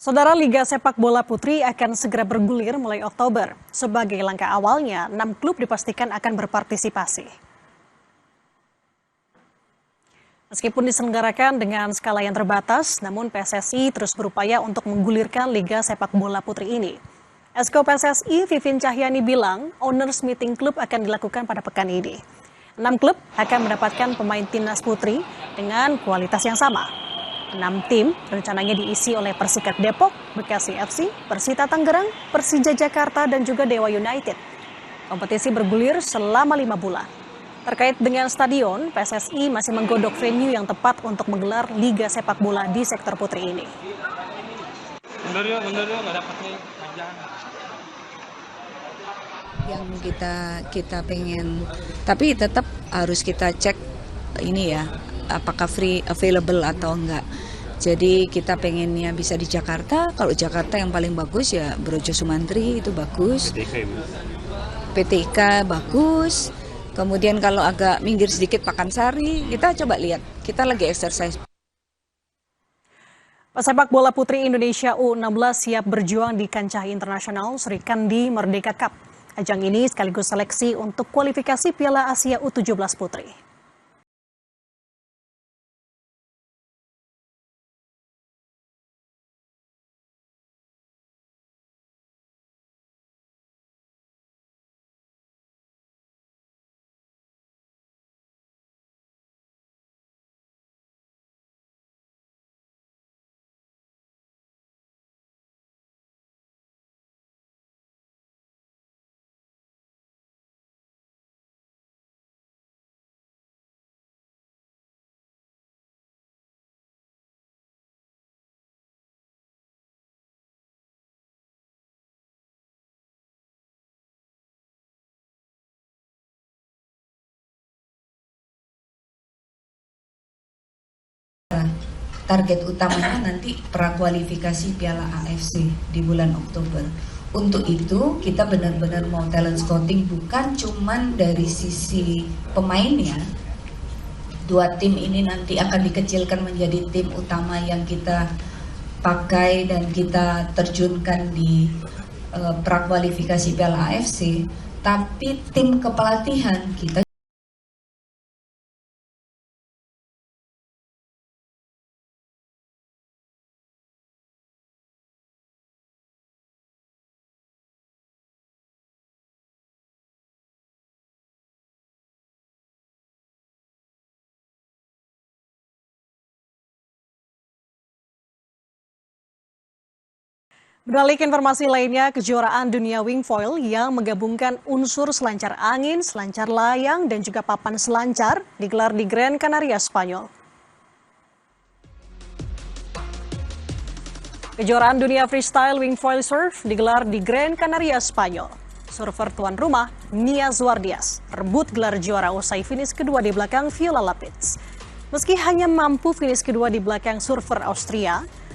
Saudara, Liga Sepak Bola Putri akan segera bergulir mulai Oktober. Sebagai langkah awalnya, 6 klub dipastikan akan berpartisipasi. Meskipun diselenggarakan dengan skala yang terbatas, namun PSSI terus berupaya untuk menggulirkan Liga Sepak Bola Putri ini. Esko PSSI Vivin Cahyani bilang, owners meeting klub akan dilakukan pada pekan ini. 6 klub akan mendapatkan pemain timnas putri dengan kualitas yang sama. 6 tim rencananya diisi oleh Persikap Depok, Bekasi FC, Persita Tangerang, Persija Jakarta, dan juga Dewa United. Kompetisi bergulir selama 5 bulan. Terkait dengan stadion, PSSI masih menggodok venue yang tepat untuk menggelar Liga Sepak Bola di sektor putri ini. Mundur yuk, nggak dapat nih panjang. Yang kita pengen, tapi tetap harus kita cek ini ya, apakah free available atau enggak. Jadi kita pengennya bisa di Jakarta. Kalau Jakarta yang paling bagus ya Brojo Sumantri, itu bagus. PTIK bagus. Kemudian kalau agak minggir sedikit Pakansari, kita coba lihat. Kita lagi exercise. Pesepak bola putri Indonesia U16 siap berjuang di kancah internasional Sri Kandi Merdeka Cup. Ajang ini sekaligus seleksi untuk kualifikasi Piala Asia U17 Putri. Target utamanya nanti prakualifikasi Piala AFC di bulan Oktober. Untuk itu kita benar-benar mau talent scouting, bukan cuman dari sisi pemainnya. 2 tim ini nanti akan dikecilkan menjadi tim utama yang kita pakai dan kita terjunkan di prakualifikasi Piala AFC. Tapi tim kepelatihan kita Beralih ke informasi lainnya, kejuaraan dunia wing foil yang menggabungkan unsur selancar angin, selancar layang, dan juga papan selancar digelar di Gran Canaria, Spanyol. Kejuaraan dunia freestyle wing foil surf digelar di Gran Canaria, Spanyol. Surfer tuan rumah, Nia Zuardias, rebut gelar juara usai finish kedua di belakang Viola Lapidus. Meski hanya mampu finish kedua di belakang surfer Austria,